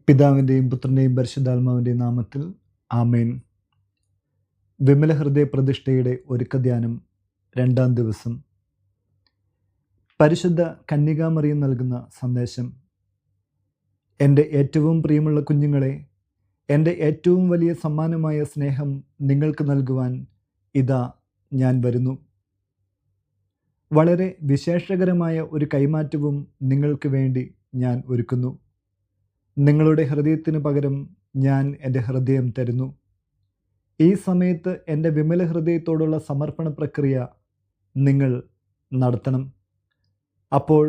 പിതാവിൻ്റെയും പുത്രൻ്റെയും പരിശുദ്ധാത്മാവിൻ്റെയും നാമത്തിൽ ആമേൻ. വിമല ഹൃദയ പ്രതിഷ്ഠയുടെ ഒരുക്കധ്യാനം 2-ാം ദിവസം. പരിശുദ്ധ കന്യകാമറിയം നൽകുന്ന സന്ദേശം. എൻ്റെ ഏറ്റവും പ്രിയമുള്ള കുഞ്ഞുങ്ങളെ, എൻ്റെ ഏറ്റവും വലിയ സമ്മാനമായ സ്നേഹം നിങ്ങൾക്ക് നൽകുവാൻ ഇതാ ഞാൻ വരുന്നു. വളരെ വിശേഷകരമായ ഒരു കൈമാറ്റവും നിങ്ങൾക്ക് വേണ്ടി ഞാൻ ഒരുക്കുന്നു. നിങ്ങളുടെ ഹൃദയത്തിന് പകരം ഞാൻ എൻ്റെ ഹൃദയം തരുന്നു. ഈ സമയത്ത് എൻ്റെ വിമല ഹൃദയത്തോടുള്ള സമർപ്പണ പ്രക്രിയ നിങ്ങൾ നടത്തണം. അപ്പോൾ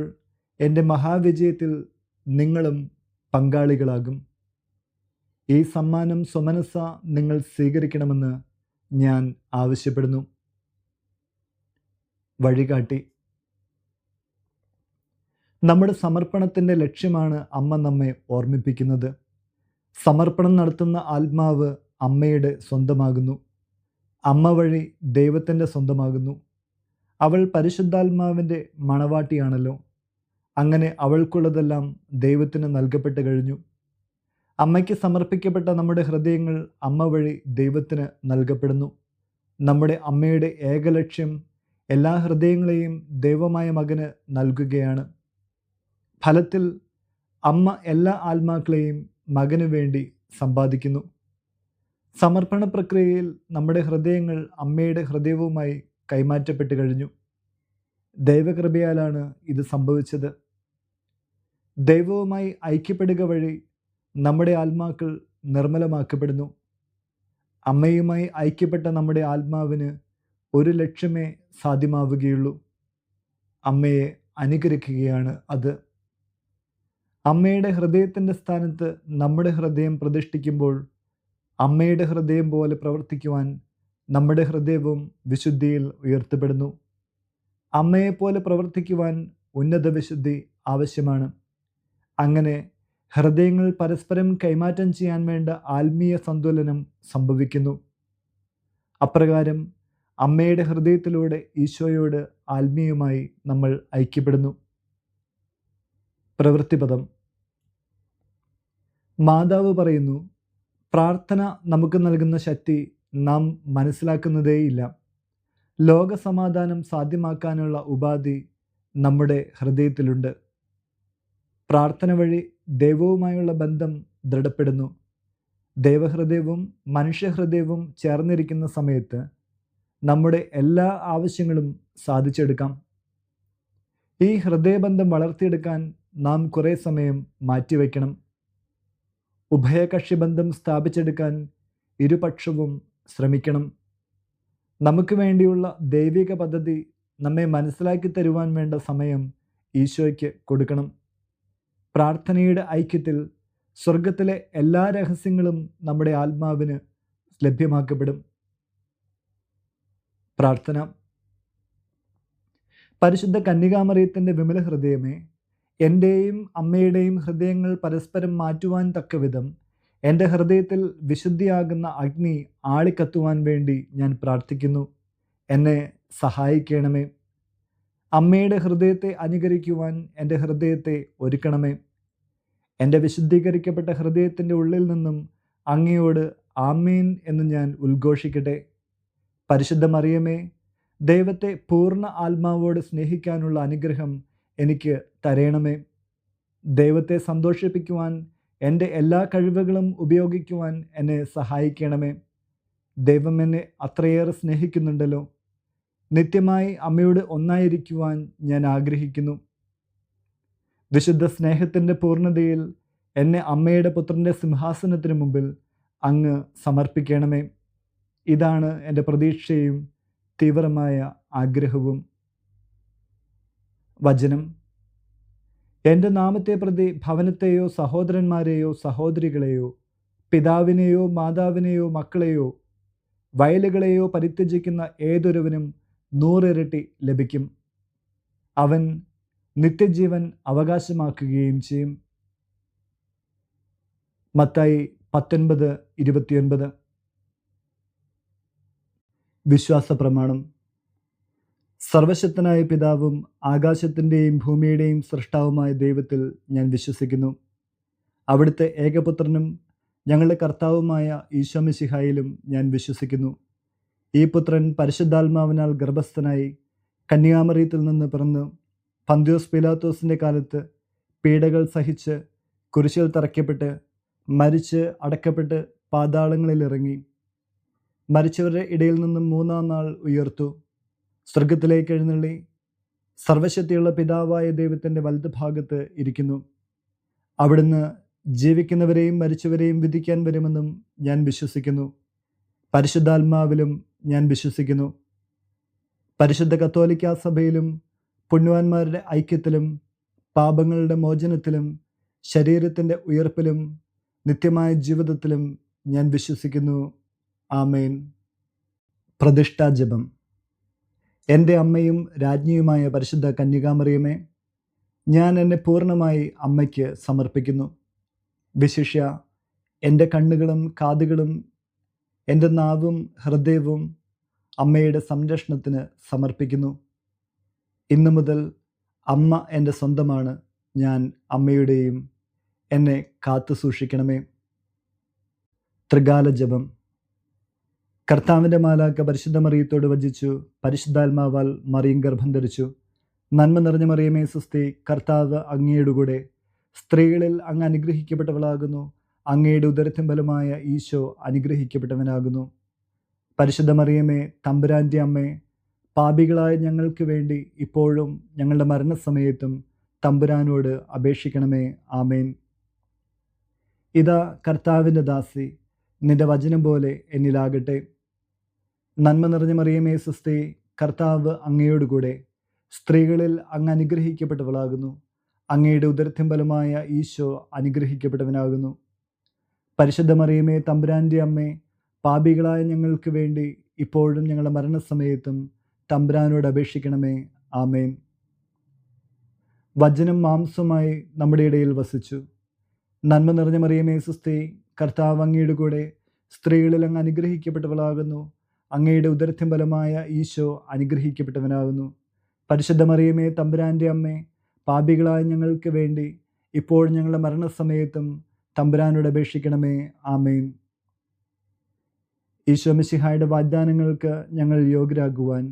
എൻ്റെ മഹാവിജയത്തിൽ നിങ്ങളും പങ്കാളികളാകും. ഈ സമ്മാനം സ്വമനസ്സ നിങ്ങൾ സ്വീകരിക്കണമെന്ന് ഞാൻ ആവശ്യപ്പെടുന്നു. വഴികാട്ടി. നമ്മുടെ സമർപ്പണത്തിൻ്റെ ലക്ഷ്യമാണ് അമ്മ നമ്മെ ഓർമ്മിപ്പിക്കുന്നത്. സമർപ്പണം നടത്തുന്ന ആത്മാവ് അമ്മയുടെ സ്വന്തമാകുന്നു. അമ്മ വഴി ദൈവത്തിൻ്റെ സ്വന്തമാകുന്നു. അവൾ പരിശുദ്ധാത്മാവിൻ്റെ മണവാട്ടിയാണല്ലോ. അങ്ങനെ അവൾക്കുള്ളതെല്ലാം ദൈവത്തിന് നൽകപ്പെട്ട് കഴിഞ്ഞു. അമ്മയ്ക്ക് സമർപ്പിക്കപ്പെട്ട നമ്മുടെ ഹൃദയങ്ങൾ അമ്മ വഴി ദൈവത്തിന് നൽകപ്പെടുന്നു. നമ്മുടെ അമ്മയുടെ ഏകലക്ഷ്യം എല്ലാ ഹൃദയങ്ങളെയും ദൈവമായ മകന് നൽകുകയാണ്. ഫലത്തിൽ അമ്മ എല്ലാ ആത്മാക്കളെയും മകനു വേണ്ടി സമ്പാദിക്കുന്നു. സമർപ്പണ പ്രക്രിയയിൽ നമ്മുടെ ഹൃദയങ്ങൾ അമ്മയുടെ ഹൃദയവുമായി കൈമാറ്റപ്പെട്ട് കഴിഞ്ഞു. ദൈവകൃപയാലാണ് ഇത് സംഭവിച്ചത്. ദൈവവുമായി ഐക്യപ്പെടുക വഴി നമ്മുടെ ആത്മാക്കൾ നിർമ്മലമാക്കപ്പെടുന്നു. അമ്മയുമായി ഐക്യപ്പെട്ട നമ്മുടെ ആത്മാവിന് ഒരു ലക്ഷ്യമേ സാധ്യമാവുകയുള്ളൂ. അമ്മയെ അനുകരിക്കുകയാണ് അത്. അമ്മയുടെ ഹൃദയത്തിൻ്റെ സ്ഥാനത്ത് നമ്മുടെ ഹൃദയം പ്രതിഷ്ഠിക്കുമ്പോൾ അമ്മയുടെ ഹൃദയം പോലെ പ്രവർത്തിക്കുവാൻ നമ്മുടെ ഹൃദയവും വിശുദ്ധിയിൽ ഉയർത്തപ്പെടുന്നു. അമ്മയെപ്പോലെ പ്രവർത്തിക്കുവാൻ ഉന്നത വിശുദ്ധി ആവശ്യമാണ്. അങ്ങനെ ഹൃദയങ്ങൾ പരസ്പരം കൈമാറ്റം ചെയ്യാൻ വേണ്ട ആത്മീയ സന്തുലനം സംഭവിക്കുന്നു. അപ്രകാരം അമ്മയുടെ ഹൃദയത്തിലൂടെ ഈശോയോട് ആത്മീയമായി നമ്മൾ ഐക്യപ്പെടുന്നു. പ്രവൃത്തിപദം. മാതാവ് പറയുന്നു, പ്രാർത്ഥന നമുക്ക് നൽകുന്ന ശക്തി നാം മനസ്സിലാക്കുന്നതേയില്ല. ലോകസമാധാനം സാധ്യമാക്കാനുള്ള ഉപാധി നമ്മുടെ ഹൃദയത്തിലുണ്ട്. പ്രാർത്ഥന വഴി ദൈവവുമായുള്ള ബന്ധം ദൃഢപ്പെടുന്നു. ദൈവഹൃദയവും മനുഷ്യഹൃദയവും ചേർന്നിരിക്കുന്ന സമയത്ത് നമ്മുടെ എല്ലാ ആവശ്യങ്ങളും സാധിച്ചെടുക്കാം. ഈ ഹൃദയബന്ധം വളർത്തിയെടുക്കാൻ നാം കുറേ സമയം മാറ്റിവെക്കണം. ഉഭയകക്ഷി ബന്ധം സ്ഥാപിച്ചെടുക്കാൻ ഇരുപക്ഷവും ശ്രമിക്കണം. നമുക്ക് വേണ്ടിയുള്ള ദൈവിക പദ്ധതി നമ്മെ മനസ്സിലാക്കി തരുവാൻ വേണ്ട സമയം ഈശോയ്ക്ക് കൊടുക്കണം. പ്രാർത്ഥനയുടെ ഐക്യത്തിൽ സ്വർഗത്തിലെ എല്ലാ രഹസ്യങ്ങളും നമ്മുടെ ആത്മാവിന് ലഭ്യമാക്കപ്പെടും. പ്രാർത്ഥന. പരിശുദ്ധ കന്യകാമറിയത്തിൻ്റെ വിമല ഹൃദയമേ, എൻ്റെയും അമ്മയുടെയും ഹൃദയങ്ങൾ പരസ്പരം മാറ്റുവാൻ തക്കവിധം എൻ്റെ ഹൃദയത്തിൽ വിശുദ്ധിയാകുന്ന അഗ്നി ആളിക്കത്തുവാൻ വേണ്ടി ഞാൻ പ്രാർത്ഥിക്കുന്നു. എന്നെ സഹായിക്കണമേ. അമ്മയുടെ ഹൃദയത്തെ അനുകരിക്കുവാൻ എൻ്റെ ഹൃദയത്തെ ഒരുക്കണമേ. എൻ്റെ വിശുദ്ധീകരിക്കപ്പെട്ട ഹൃദയത്തിൻ്റെ ഉള്ളിൽ നിന്നും അങ്ങയോട് ആമേൻ എന്ന് ഞാൻ ഉദ്ഘോഷിക്കട്ടെ. പരിശുദ്ധ മറിയമേ, ദൈവത്തെ പൂർണ്ണ ആത്മാവോട് സ്നേഹിക്കാനുള്ള അനുഗ്രഹം എനിക്ക് തരയണമേ. ദൈവത്തെ സന്തോഷിപ്പിക്കുവാൻ എൻ്റെ എല്ലാ കഴിവുകളും ഉപയോഗിക്കുവാൻ എന്നെ സഹായിക്കണമേ. ദൈവം എന്നെ അത്രയേറെ സ്നേഹിക്കുന്നുണ്ടല്ലോ. നിത്യമായി അമ്മയോട് ഒന്നായിരിക്കുവാൻ ഞാൻ ആഗ്രഹിക്കുന്നു. വിശുദ്ധ സ്നേഹത്തിൻ്റെ പൂർണ്ണതയിൽ എന്നെ അമ്മയുടെ പുത്രൻ്റെ സിംഹാസനത്തിന് മുമ്പിൽ അങ്ങ് സമർപ്പിക്കണമേ. ഇതാണ് എൻ്റെ പ്രതീക്ഷയും തീവ്രമായ ആഗ്രഹവും. വചനം. എൻ്റെ നാമത്തെ പ്രതി ഭവനത്തെയോ സഹോദരന്മാരെയോ സഹോദരികളെയോ പിതാവിനെയോ മാതാവിനെയോ മക്കളെയോ വയലുകളെയോ പരിത്യജിക്കുന്ന ഏതൊരുവനും 100 ഇരട്ടി ലഭിക്കും. അവൻ നിത്യജീവൻ അവകാശമാക്കുകയും ചെയ്യും. മത്തായി 19:29. വിശ്വാസ പ്രമാണം. സർവശക്തനായ പിതാവും ആകാശത്തിൻ്റെയും ഭൂമിയുടെയും സൃഷ്ടാവുമായ ദൈവത്തിൽ ഞാൻ വിശ്വസിക്കുന്നു. അവിടുത്തെ ഏകപുത്രനും ഞങ്ങളുടെ കർത്താവുമായ ഈശോ മിശിഹായിലും ഞാൻ വിശ്വസിക്കുന്നു. ഈ പുത്രൻ പരിശുദ്ധാത്മാവിനാൽ ഗർഭസ്ഥനായി കന്യാമറിയത്തിൽ നിന്ന് പിറന്ന് പന്തിയോസ് പീലാത്തോസിൻ്റെ കാലത്ത് പീഡകൾ സഹിച്ച് കുരിശിൽ തറയ്ക്കപ്പെട്ട് മരിച്ച് അടക്കപ്പെട്ട് പാതാളങ്ങളിൽ ഇറങ്ങി, മരിച്ചവരുടെ ഇടയിൽ നിന്നും 3-ാം നാൾ ഉയർത്തു, സ്വർഗത്തിലേക്ക് എഴുന്നള്ളി സർവശക്തിയുള്ള പിതാവായ ദൈവത്തിൻ്റെ വലതുഭാഗത്ത് ഇരിക്കുന്നു. അവിടുന്ന് ജീവിക്കുന്നവരെയും മരിച്ചവരെയും വിധിക്കാൻ വരുമെന്നും ഞാൻ വിശ്വസിക്കുന്നു. പരിശുദ്ധാത്മാവിലും ഞാൻ വിശ്വസിക്കുന്നു. പരിശുദ്ധ കത്തോലിക്കാ സഭയിലും പുണ്യവാന്മാരുടെ ഐക്യത്തിലും പാപങ്ങളുടെ മോചനത്തിലും ശരീരത്തിൻ്റെ ഉയർപ്പിലും നിത്യമായ ജീവിതത്തിലും ഞാൻ വിശ്വസിക്കുന്നു. ആമേൻ. പ്രതിഷ്ഠാജപം. എൻ്റെ അമ്മയും രാജ്ഞിയുമായ പരിശുദ്ധ കന്യകാമറിയമേ, ഞാൻ എന്നെ പൂർണ്ണമായി അമ്മയ്ക്ക് സമർപ്പിക്കുന്നു. വിശിഷ്യ എൻ്റെ കണ്ണുകളും കാതുകളും എൻ്റെ നാവും ഹൃദയവും അമ്മയുടെ സംരക്ഷണത്തിന് സമർപ്പിക്കുന്നു. ഇന്നു മുതൽ അമ്മ എൻ്റെ സ്വന്തമാണ്. ഞാൻ അമ്മയുടെയും. എന്നെ കാത്തു സൂക്ഷിക്കണമേ. ത്രികാല ജപം. കർത്താവിൻ്റെ മാലാഖ പരിശുദ്ധ മറിയത്തോട് വചിച്ചു, പരിശുദ്ധാത്മാവാൽ മറിയം ഗർഭം ധരിച്ചു. നന്മ നിറഞ്ഞ മറിയമേ സ്വസ്തി, കർത്താവ് അങ്ങയുടെ കൂടെ, സ്ത്രീകളിൽ അങ്ങ് അനുഗ്രഹിക്കപ്പെട്ടവളാകുന്നു. അങ്ങയുടെ ഉദരത്തിൻ ഫലമായ ഈശോ അനുഗ്രഹിക്കപ്പെട്ടവനാകുന്നു. പരിശുദ്ധ മറിയമേ, തമ്പുരാൻ്റെ അമ്മേ, പാപികളായ ഞങ്ങൾക്ക് വേണ്ടി ഇപ്പോഴും ഞങ്ങളുടെ മരണസമയത്തും തമ്പുരാനോട് അപേക്ഷിക്കണമേ. ആമേൻ. ഇതാ കർത്താവിൻ്റെ ദാസി, നിന്റെ വചനം പോലെ എന്നിലാകട്ടെ. നന്മ നിറഞ്ഞ മറിയമേ സ്വസ്തി, കർത്താവ് അങ്ങയോട് കൂടെ, സ്ത്രീകളിൽ അങ്ങ് അനുഗ്രഹിക്കപ്പെട്ടവളാകുന്നു. അങ്ങയുടെ ഉദരത്തിൻ ഫലമായ ഈശോ അനുഗ്രഹിക്കപ്പെട്ടവനാകുന്നു. പരിശുദ്ധ മറിയമേ, തമ്പുരാൻ്റെ അമ്മേ, പാപികളായ ഞങ്ങൾക്ക് വേണ്ടി ഇപ്പോഴും ഞങ്ങളുടെ മരണസമയത്തും തമ്പുരാനോട് അപേക്ഷിക്കണമേ. ആമേൻ. വചനം മാംസമായി നമ്മുടെ ഇടയിൽ വസിച്ചു. നന്മ നിറഞ്ഞ മറിയമേ സ്വസ്തി, കർത്താവ് അങ്ങയുടെ കൂടെ, സ്ത്രീകളിൽ അങ്ങ് അനുഗ്രഹിക്കപ്പെട്ടവളാകുന്നു. അങ്ങയുടെ ഉദരത്തിൻ ഫലമായ ഈശോ അനുഗ്രഹിക്കപ്പെട്ടവനാകുന്നു. പരിശുദ്ധ മറിയമേ, തമ്പുരാൻ്റെ അമ്മേ, പാപികളായ ഞങ്ങൾക്ക് വേണ്ടി ഇപ്പോൾ ഞങ്ങളുടെ മരണസമയത്തും തമ്പുരാനോട് അപേക്ഷിക്കണമേ. ആമേൻ. ഈശോ മിശിഹായുടെ വാഗ്ദാനങ്ങൾക്ക് ഞങ്ങൾ യോഗ്യരാകുവാൻ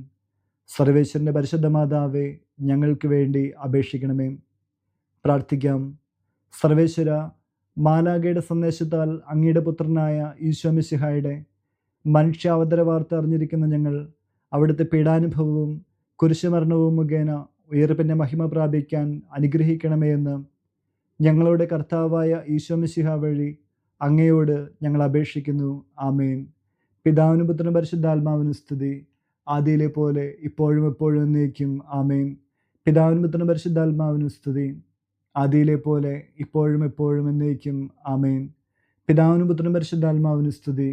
സർവേശ്വരൻ്റെ പരിശുദ്ധ മാതാവേ, ഞങ്ങൾക്ക് വേണ്ടി അപേക്ഷിക്കണമേ. പ്രാർത്ഥിക്കാം. സർവേശ്വര, മാലാഖയുടെ സന്ദേശത്താൽ അങ്ങയുടെ പുത്രനായ ഈശോ മിശിഹായുടെ മനുഷ്യാവതാര വാർത്ത അറിഞ്ഞിരിക്കുന്ന ഞങ്ങൾ അവിടുത്തെ പീഡാനുഭവവും കുരിശുമരണവും മുഖേന ഉയർപ്പിൻ്റെ മഹിമ പ്രാപിക്കാൻ അനുഗ്രഹിക്കണമേ എന്ന് ഞങ്ങളുടെ കർത്താവായ ഈശോ മിശിഹ വഴി അങ്ങയോട് ഞങ്ങൾ അപേക്ഷിക്കുന്നു. ആമേൻ. പിതാവിനും പുത്രനും പരിശുദ്ധാത്മാവിനും സ്തുതി, ആദിയിലെ പോലെ ഇപ്പോഴും എപ്പോഴും എന്നേക്കും. ആമേൻ. പിതാവിനും പുത്രനും പരിശുദ്ധാത്മാവിനും സ്തുതി, ആദിയിലെ പോലെ ഇപ്പോഴും എപ്പോഴും എന്നേക്കും. ആമേൻ. പിതാവിനും പുത്രനും പരിശുദ്ധാത്മാവിനും സ്തുതി,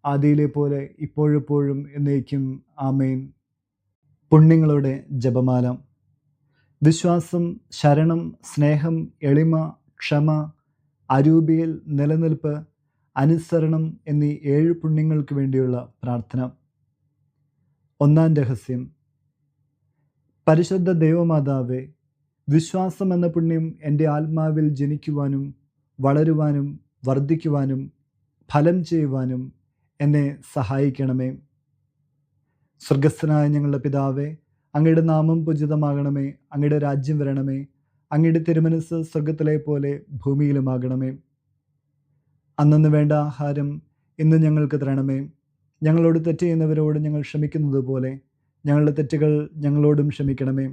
ആദിയിലെ പോലെ ഇപ്പോഴെപ്പോഴും എന്നേക്കും. ആമേൻ. പുണ്യങ്ങളുടെ ജപമാല. വിശ്വാസം, ശരണം, സ്നേഹം, എളിമ, ക്ഷമ, അരൂപിയിൽ, നിലനിൽപ്പ്, അനുസരണം എന്നീ 7 പുണ്യങ്ങൾക്ക് വേണ്ടിയുള്ള പ്രാർത്ഥന. 1-ാം രഹസ്യം. പരിശുദ്ധ ദൈവമാതാവേ, വിശ്വാസം എന്ന പുണ്യം എൻ്റെ ആത്മാവിൽ ജനിക്കുവാനും വളരുവാനും വർദ്ധിക്കുവാനും ഫലം ചെയ്യുവാനും എന്നെ സഹായിക്കണമേ. സ്വർഗസ്ഥനായ ഞങ്ങളുടെ പിതാവേ, അങ്ങയുടെ നാമം പൂജിതമാകണമേ. അങ്ങയുടെ രാജ്യം വരണമേ. അങ്ങയുടെ തിരുമനസ്സ് സ്വർഗത്തിലെ പോലെ ഭൂമിയിലുമാകണമേ. അന്നന്ന് വേണ്ട ആഹാരം ഇന്ന് ഞങ്ങൾക്ക് തരണമേ. ഞങ്ങളോട് തെറ്റ് ചെയ്യുന്നവരോട് ഞങ്ങൾ ക്ഷമിക്കുന്നത് പോലെ ഞങ്ങളുടെ തെറ്റുകൾ ഞങ്ങളോടും ക്ഷമിക്കണമേ.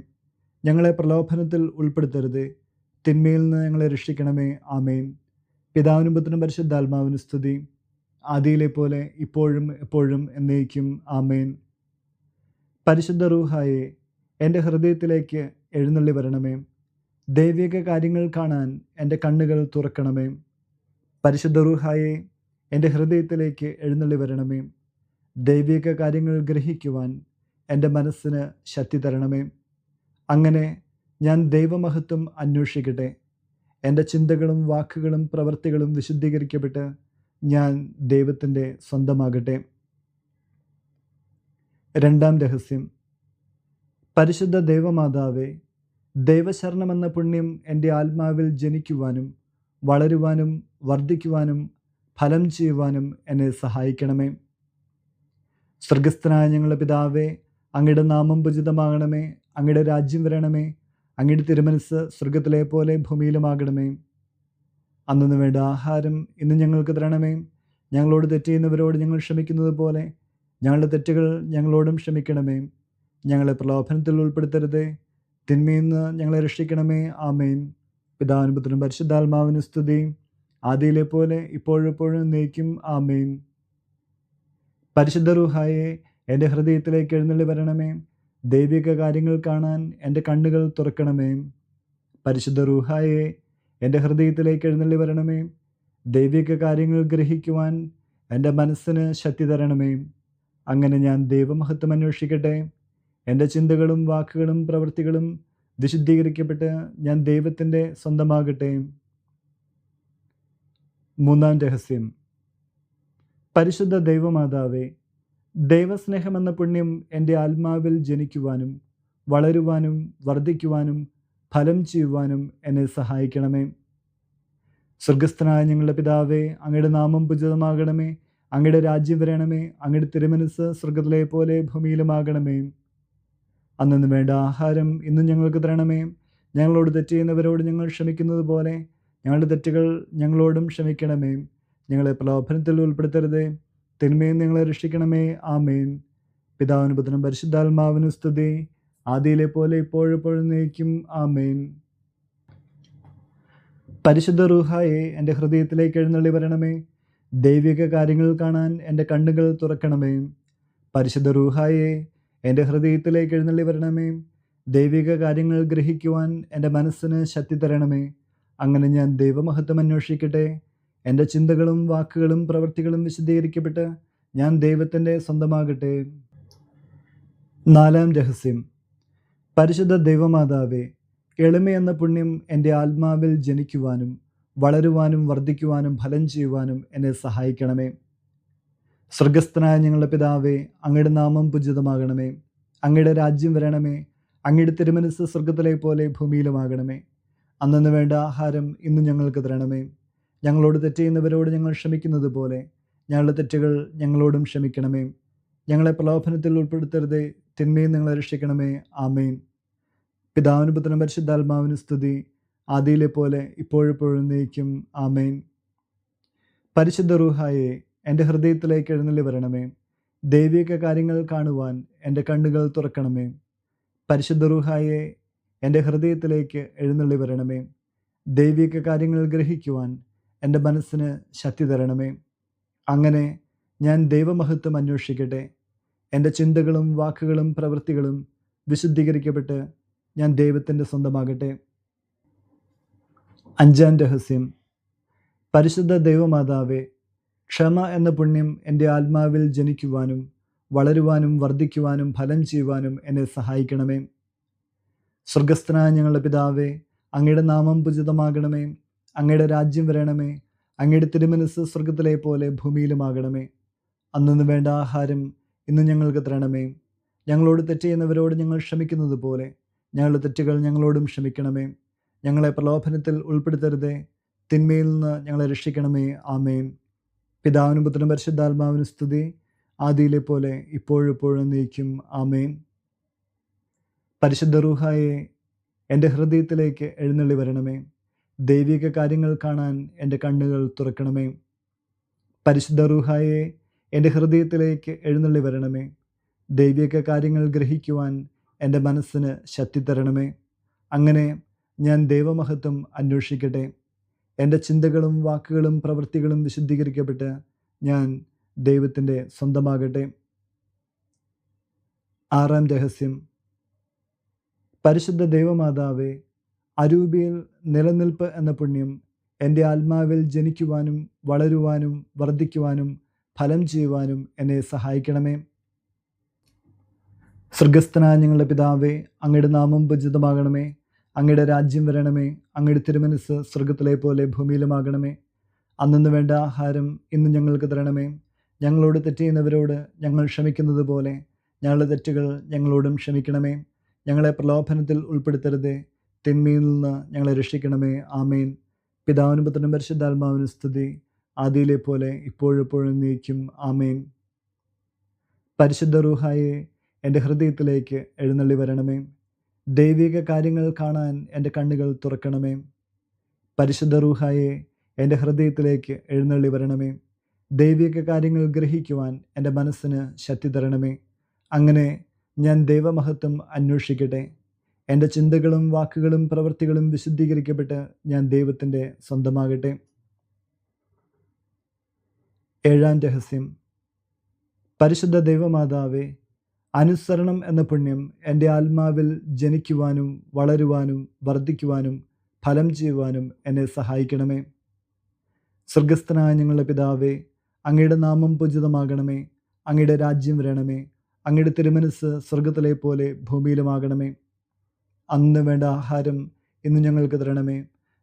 ഞങ്ങളെ പ്രലോഭനത്തിൽ ഉൾപ്പെടുത്തരുതേ, തിന്മയിൽ നിന്ന് ഞങ്ങളെ രക്ഷിക്കണമേ. ആമേൻ. പിതാവിനും പുത്രനും പരിശുദ്ധാത്മാവിനും സ്തുതി, ആദിയിലെ പോലെ ഇപ്പോഴും എപ്പോഴും എന്നേക്കും. ആമേൻ. പരിശുദ്ധ റൂഹായെ, എൻ്റെ ഹൃദയത്തിലേക്ക് എഴുന്നള്ളി വരണമേ. ദൈവിക കാര്യങ്ങൾ കാണാൻ എൻ്റെ കണ്ണുകൾ തുറക്കണമേ. പരിശുദ്ധ റൂഹായെ, എൻ്റെ ഹൃദയത്തിലേക്ക് എഴുന്നള്ളി വരണമേ. ദൈവിക കാര്യങ്ങൾ ഗ്രഹിക്കുവാൻ എൻ്റെ മനസ്സിന് ശക്തി തരണമേ. അങ്ങനെ ഞാൻ ദൈവമഹത്വം അന്വേഷിക്കട്ടെ. എൻ്റെ ചിന്തകളും വാക്കുകളും പ്രവൃത്തികളും വിശുദ്ധീകരിക്കപ്പെട്ട് ഞാൻ ദൈവത്തിൻ്റെ സ്വന്തമാകട്ടെ. 2-ാം രഹസ്യം. പരിശുദ്ധ ദൈവമാതാവേ, ദൈവശരണമെന്ന പുണ്യം എൻ്റെ ആത്മാവിൽ ജനിക്കുവാനും വളരുവാനും വർദ്ധിക്കുവാനും ഫലം ചെയ്യുവാനും എന്നെ സഹായിക്കണമേ. സ്വർഗസ്ഥനായ ഞങ്ങളുടെ പിതാവേ, അങ്ങയുടെ നാമം പൂജിതമാകണമേ. അങ്ങയുടെ രാജ്യം വരണമേ. അങ്ങയുടെ തിരുമനസ്സ് സ്വർഗത്തിലെ പോലെ ഭൂമിയിലുമാകണമേ. അന്നു വേണ്ട ആഹാരം ഇന്ന് ഞങ്ങൾക്ക് തരണമേ. ഞങ്ങളോട് തെറ്റ് ചെയ്യുന്നവരോട് ഞങ്ങൾ ക്ഷമിക്കുന്നത് പോലെ ഞങ്ങളുടെ തെറ്റുകൾ ഞങ്ങളോടും ക്ഷമിക്കണമേ. ഞങ്ങളെ പ്രലോഭനത്തിൽ ഉൾപ്പെടുത്തരുതേ, തിന്മയിൽ നിന്ന് ഞങ്ങളെ രക്ഷിക്കണമേ. ആമേൻ. പിതാവിനും പുത്രനും പരിശുദ്ധാത്മാവിനും സ്തുതി, ആദിയിലെ പോലെ ഇപ്പോഴെപ്പോഴും എന്നേക്കും. ആമേൻ. പരിശുദ്ധ റൂഹായെ എൻ്റെ ഹൃദയത്തിലേക്ക് എഴുന്നള്ളി വരണമേ. ദൈവിക കാര്യങ്ങൾ കാണാൻ എൻ്റെ കണ്ണുകൾ തുറക്കണമേ. പരിശുദ്ധ റൂഹായെ എൻ്റെ ഹൃദയത്തിലേക്ക് എഴുന്നള്ളി വരണമേ. ദൈവിക കാര്യങ്ങൾ ഗ്രഹിക്കുവാൻ എൻ്റെ മനസ്സിന് ശക്തി തരണമേ. അങ്ങനെ ഞാൻ ദൈവമഹത്വം അന്വേഷിക്കട്ടെ. എൻ്റെ ചിന്തകളും വാക്കുകളും പ്രവൃത്തികളും വിശുദ്ധീകരിക്കപ്പെട്ട് ഞാൻ ദൈവത്തിൻ്റെ സ്വന്തമാകട്ടെ. മൂന്നാം രഹസ്യം. പരിശുദ്ധ ദൈവമാതാവേ, ദൈവസ്നേഹമെന്ന പുണ്യം എൻ്റെ ആത്മാവിൽ ജനിക്കുവാനും വളരുവാനും വർദ്ധിക്കുവാനും ഫലം ചെയ്യുവാനും എന്നെ സഹായിക്കണമേ. സ്വർഗസ്ഥനായ ഞങ്ങളുടെ പിതാവേ, അങ്ങയുടെ നാമം പൂജിതമാകണമേ. അങ്ങയുടെ രാജ്യം വരണമേ. അങ്ങയുടെ തിരുമനസ്സ് സ്വർഗത്തിലെ പോലെ ഭൂമിയിലുമാകണമേ. അന്നു വേണ്ട ആഹാരം ഇന്നും ഞങ്ങൾക്ക് തരണമേ. ഞങ്ങളോട് തെറ്റ് ചെയ്യുന്നവരോട് ഞങ്ങൾ ക്ഷമിക്കുന്നത് പോലെ ഞങ്ങളുടെ തെറ്റുകൾ ഞങ്ങളോടും ക്ഷമിക്കണമേ. ഞങ്ങളെ പ്രലോഭനത്തിൽ ഉൾപ്പെടുത്തരുതേ, തിന്മയിൽ ഞങ്ങളെ രക്ഷിക്കണമേ. ആമേൻ. പിതാവിനും പുത്രനും പരിശുദ്ധാത്മാവിനും സ്തുതി, ആദിയിലെ പോലെ ഇപ്പോഴെപ്പോഴും എന്നേക്കും. ആമേൻ. പരിശുദ്ധ റൂഹായെ എൻ്റെ ഹൃദയത്തിലേക്ക് എഴുന്നള്ളി വരണമേ. ദൈവിക കാര്യങ്ങൾ കാണാൻ എൻ്റെ കണ്ണുകൾ തുറക്കണമേ. പരിശുദ്ധ റൂഹായെ എൻ്റെ ഹൃദയത്തിലേക്ക് എഴുന്നള്ളി വരണമേ. ദൈവിക കാര്യങ്ങൾ ഗ്രഹിക്കുവാൻ എൻ്റെ മനസ്സിന് ശക്തി തരണമേ. അങ്ങനെ ഞാൻ ദൈവമഹത്വം അന്വേഷിക്കട്ടെ. എൻ്റെ ചിന്തകളും വാക്കുകളും പ്രവൃത്തികളും വിശദീകരിക്കപ്പെട്ട് ഞാൻ ദൈവത്തിൻ്റെ സ്വന്തമാകട്ടെ. നാലാം രഹസ്യം. പരിശുദ്ധ ദൈവമാതാവേ, എളിമയെന്ന പുണ്യം എൻ്റെ ആത്മാവിൽ ജനിക്കുവാനും വളരുവാനും വർദ്ധിക്കുവാനും ഫലം ചെയ്യുവാനും എന്നെ സഹായിക്കണമേ. സ്വർഗസ്ഥനായ ഞങ്ങളുടെ പിതാവേ, അങ്ങയുടെ നാമം പൂജിതമാകണമേ. അങ്ങയുടെ രാജ്യം വരണമേ. അങ്ങയുടെ തിരുമനസ്സ് സ്വർഗത്തിലെ പോലെ ഭൂമിയിലുമാകണമേ. അന്നു വേണ്ട ആഹാരം ഇന്ന് ഞങ്ങൾക്ക് തരണമേ. ഞങ്ങളോട് തെറ്റ് ചെയ്യുന്നവരോട് ഞങ്ങൾ ക്ഷമിക്കുന്നത് പോലെ ഞങ്ങളുടെ തെറ്റുകൾ ഞങ്ങളോടും ക്ഷമിക്കണമേ. ഞങ്ങളെ പ്രലോഭനത്തിൽ ഉൾപ്പെടുത്തരുതേ, തിന്മയിൽ ഞങ്ങളെ രക്ഷിക്കണമേ. ആമേൻ. പിതാവിനും പുത്രനും പരിശുദ്ധാത്മാവിനും സ്തുതി, ആദിയിലെ പോലെ ഇപ്പോഴെപ്പോഴും എന്നേക്കും. ആമേൻ. പരിശുദ്ധ റൂഹായെ എൻ്റെ ഹൃദയത്തിലേക്ക് എഴുന്നള്ളി വരണമേ. ദൈവിക കാര്യങ്ങൾ കാണുവാൻ എൻ്റെ കണ്ണുകൾ തുറക്കണമേ. പരിശുദ്ധ റൂഹായെ എൻ്റെ ഹൃദയത്തിലേക്ക് എഴുന്നള്ളി വരണമേ. ദൈവിക കാര്യങ്ങൾ ഗ്രഹിക്കുവാൻ എൻ്റെ മനസ്സിന് ശക്തി തരണമേ. അങ്ങനെ ഞാൻ ദൈവമഹത്വം അന്വേഷിക്കട്ടെ. എൻ്റെ ചിന്തകളും വാക്കുകളും പ്രവൃത്തികളും വിശുദ്ധീകരിക്കപ്പെട്ട് ഞാൻ ദൈവത്തിൻ്റെ സ്വന്തമാകട്ടെ. അഞ്ചാം രഹസ്യം. പരിശുദ്ധ ദൈവമാതാവേ, ക്ഷമ എന്ന പുണ്യം എൻ്റെ ആത്മാവിൽ ജനിക്കുവാനും വളരുവാനും വർദ്ധിക്കുവാനും ഫലം ചെയ്യുവാനും എന്നെ സഹായിക്കണമേ. സ്വർഗസ്ഥനായ ഞങ്ങളുടെ പിതാവേ, അങ്ങയുടെ നാമം പൂജിതമാകണമേ. അങ്ങയുടെ രാജ്യം വരണമേ. അങ്ങയുടെ തിരുമനസ്സ് സ്വർഗത്തിലെ പോലെ ഭൂമിയിലുമാകണമേ. അന്നു വേണ്ട ആഹാരം ഇന്ന് ഞങ്ങൾക്ക് തരണമേ. ഞങ്ങളോട് തെറ്റ് ചെയ്യുന്നവരോട് ഞങ്ങൾ ക്ഷമിക്കുന്നത് പോലെ ഞങ്ങളുടെ തെറ്റുകൾ ഞങ്ങളോടും ക്ഷമിക്കണമേ. ഞങ്ങളെ പ്രലോഭനത്തിൽ ഉൾപ്പെടുത്തരുതേ, തിന്മയിൽ നിന്ന് ഞങ്ങളെ രക്ഷിക്കണമേ. ആമേൻ. പിതാവിനും പുത്രനും പരിശുദ്ധാത്മാവിനും സ്തുതി, ആദിയിലെ പോലെ ഇപ്പോഴെപ്പോഴും എന്നേക്കും. ആമേൻ. പരിശുദ്ധ റൂഹായെ എൻ്റെ ഹൃദയത്തിലേക്ക് എഴുന്നള്ളി വരണമേ. ദൈവിക കാര്യങ്ങൾ കാണാൻ എൻ്റെ കണ്ണുകൾ തുറക്കണമേ. പരിശുദ്ധ റൂഹായെ എൻ്റെ ഹൃദയത്തിലേക്ക് എഴുന്നള്ളി വരണമേ. ദൈവിക കാര്യങ്ങൾ ഗ്രഹിക്കുവാൻ എൻ്റെ മനസ്സിന് ശക്തി തരണമേ. അങ്ങനെ ഞാൻ ദൈവമഹത്വം അന്വേഷിക്കട്ടെ. എൻ്റെ ചിന്തകളും വാക്കുകളും പ്രവൃത്തികളും വിശുദ്ധീകരിക്കപ്പെട്ട് ഞാൻ ദൈവത്തിൻ്റെ സ്വന്തമാകട്ടെ. ആറാം രഹസ്യം. പരിശുദ്ധ ദൈവമാതാവേ, അരൂപിയിൽ നിലനിൽപ്പ് എന്ന പുണ്യം എൻ്റെ ആത്മാവിൽ ജനിക്കുവാനും വളരുവാനും വർദ്ധിക്കുവാനും ഫലം ചെയ്യുവാനും എന്നെ സഹായിക്കണമേ. സ്വർഗസ്ഥനായ ഞങ്ങളുടെ പിതാവേ, അങ്ങയുടെ നാമം പൂജിതമാകണമേ. അങ്ങയുടെ രാജ്യം വരണമേ. അങ്ങയുടെ തിരുമനസ്സ് സ്വർഗത്തിലെ പോലെ ഭൂമിയിലുമാകണമേ. അന്നു വേണ്ട ആഹാരം ഇന്ന് ഞങ്ങൾക്ക് തരണമേ. ഞങ്ങളോട് തെറ്റ് ചെയ്യുന്നവരോട് ഞങ്ങൾ ക്ഷമിക്കുന്നത് പോലെ ഞങ്ങളുടെ തെറ്റുകൾ ഞങ്ങളോടും ക്ഷമിക്കണമേ. ഞങ്ങളെ പ്രലോഭനത്തിൽ ഉൾപ്പെടുത്തരുതേ, തിന്മയിൽ നിന്ന് ഞങ്ങളെ രക്ഷിക്കണമേ. ആമേൻ. പിതാവിനും പുത്രനും പരിശുദ്ധാത്മാവിനും സ്തുതി, ആദിയിലെ പോലെ ഇപ്പോഴെപ്പോഴും എന്നേക്കും. ആമേൻ. പരിശുദ്ധ റൂഹായെ എൻ്റെ ഹൃദയത്തിലേക്ക് എഴുന്നള്ളി വരണമേ. ദൈവിക കാര്യങ്ങൾ കാണാൻ എൻ്റെ കണ്ണുകൾ തുറക്കണമേ. പരിശുദ്ധ റൂഹായെ എൻ്റെ ഹൃദയത്തിലേക്ക് എഴുന്നള്ളി വരണമേ. ദൈവിക കാര്യങ്ങൾ ഗ്രഹിക്കുവാൻ എൻ്റെ മനസ്സിന് ശക്തി തരണമേ. അങ്ങനെ ഞാൻ ദൈവമഹത്വം അന്വേഷിക്കട്ടെ. എൻ്റെ ചിന്തകളും വാക്കുകളും പ്രവൃത്തികളും വിശുദ്ധീകരിക്കപ്പെട്ട് ഞാൻ ദൈവത്തിൻ്റെ സ്വന്തമാകട്ടെ. ഏഴാം രഹസ്യം. പരിശുദ്ധ ദൈവമാതാവേ, അനുസരണം എന്ന പുണ്യം എൻ്റെ ആത്മാവിൽ ജനിക്കുവാനും വളരുവാനും വർദ്ധിക്കുവാനും ഫലം ചെയ്യുവാനും എന്നെ സഹായിക്കണമേ. സ്വർഗസ്ഥനായ ഞങ്ങളുടെ പിതാവേ, അങ്ങയുടെ നാമം പൂജിതമാകണമേ. അങ്ങയുടെ രാജ്യം വരണമേ. അങ്ങയുടെ തിരുമനസ്സ് സ്വർഗത്തിലെ പോലെ ഭൂമിയിലുമാകണമേ. അന്ന് വേണ്ട ആഹാരം ഇന്ന് ഞങ്ങൾക്ക് തരണമേ.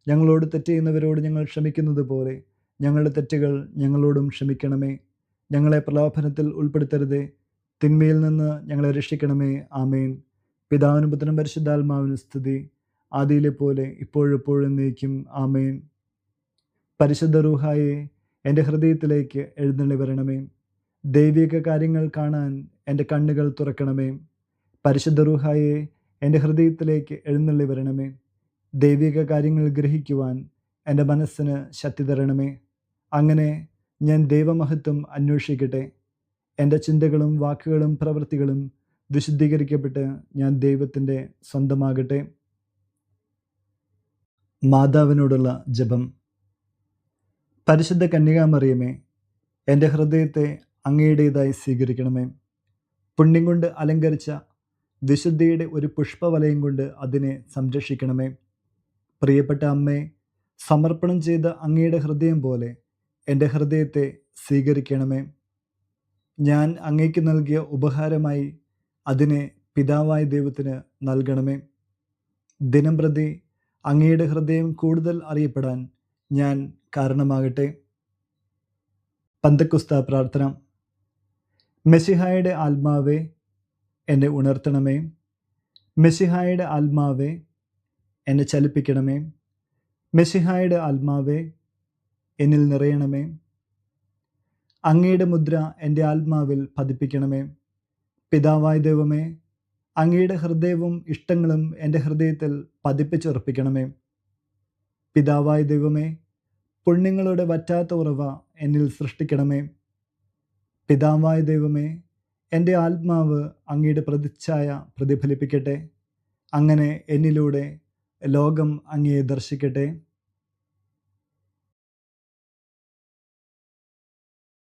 ഞങ്ങളോട് തെറ്റ് ചെയ്യുന്നവരോട് ഞങ്ങൾ ക്ഷമിക്കുന്നത് പോലെ ഞങ്ങളുടെ തെറ്റുകൾ ഞങ്ങളോടും ക്ഷമിക്കണമേ. ഞങ്ങളെ പ്രലോഭനത്തിൽ ഉൾപ്പെടുത്തരുതേ, തിന്മയിൽ നിന്ന് ഞങ്ങളെ രക്ഷിക്കണമേ. ആമേൻ. പിതാവിനും പുത്രനും പരിശുദ്ധാത്മാവിനും സ്തുതി, ആദിയിലെ പോലെ ഇപ്പോഴെപ്പോഴും എന്നേക്കും. ആമേൻ. പരിശുദ്ധ റൂഹായെ എൻ്റെ ഹൃദയത്തിലേക്ക് എഴുന്നള്ളി വരണമേ. ദൈവിക കാര്യങ്ങൾ കാണാൻ എൻ്റെ കണ്ണുകൾ തുറക്കണമേ. പരിശുദ്ധ റൂഹായെ എൻ്റെ ഹൃദയത്തിലേക്ക് എഴുന്നള്ളി വരണമേ. ദൈവിക കാര്യങ്ങൾ ഗ്രഹിക്കുവാൻ എൻ്റെ മനസ്സിന് ശക്തി തരണമേ. അങ്ങനെ ഞാൻ ദൈവമഹത്വം അന്വേഷിക്കട്ടെ. എൻ്റെ ചിന്തകളും വാക്കുകളും പ്രവൃത്തികളും വിശുദ്ധീകരിക്കപ്പെട്ട് ഞാൻ ദൈവത്തിൻ്റെ സ്വന്തമാകട്ടെ. മാതാവിനോടുള്ള ജപം. പരിശുദ്ധ കന്യകാമറിയമേ, എൻ്റെ ഹൃദയത്തെ അങ്ങയുടേതായി സ്വീകരിക്കണമേ. പുണ്യം കൊണ്ട് അലങ്കരിച്ച വിശുദ്ധിയുടെ ഒരു പുഷ്പവലയം കൊണ്ട് അതിനെ സംരക്ഷിക്കണമേ. പ്രിയപ്പെട്ട അമ്മേ, സമർപ്പണം ചെയ്ത അങ്ങയുടെ ഹൃദയം പോലെ എൻ്റെ ഹൃദയത്തെ സ്വീകരിക്കണമേ. ഞാൻ അങ്ങയ്ക്ക് നൽകിയ ഉപഹാരമായി അതിനെ പിതാവായ ദൈവത്തിന് നൽകണമേ. ദിനംപ്രതി അങ്ങയുടെ ഹൃദയം കൂടുതൽ അറിയപ്പെടാൻ ഞാൻ കാരണമാകട്ടെ. പന്തക്കുസ്ത പ്രാർത്ഥന. മെസ്സിഹായുടെ ആത്മാവേ, എന്നെ ഉണർത്തണമേ. മെസ്സിഹായുടെ ആത്മാവേ, എന്നെ ചലിപ്പിക്കണമേ. മെസ്സിഹായുടെ ആത്മാവേ, എന്നിൽ നിറയണമേ. അങ്ങയുടെ മുദ്ര എൻ്റെ ആത്മാവിൽ പതിപ്പിക്കണമേ. പിതാവായ ദൈവമേ, അങ്ങയുടെ ഹൃദയവും ഇഷ്ടങ്ങളും എൻ്റെ ഹൃദയത്തിൽ പതിപ്പിച്ചുറപ്പിക്കണമേ. പിതാവായ ദൈവമേ, പുണ്യങ്ങളുടെ വറ്റാത്ത ഉറവ എന്നിൽ സൃഷ്ടിക്കണമേ. പിതാവായ ദൈവമേ, എൻ്റെ ആത്മാവ് അങ്ങയുടെ പ്രതിച്ഛായ പ്രതിഫലിപ്പിക്കട്ടെ. അങ്ങനെ എന്നിലൂടെ ലോകം അങ്ങയെ ദർശിക്കട്ടെ.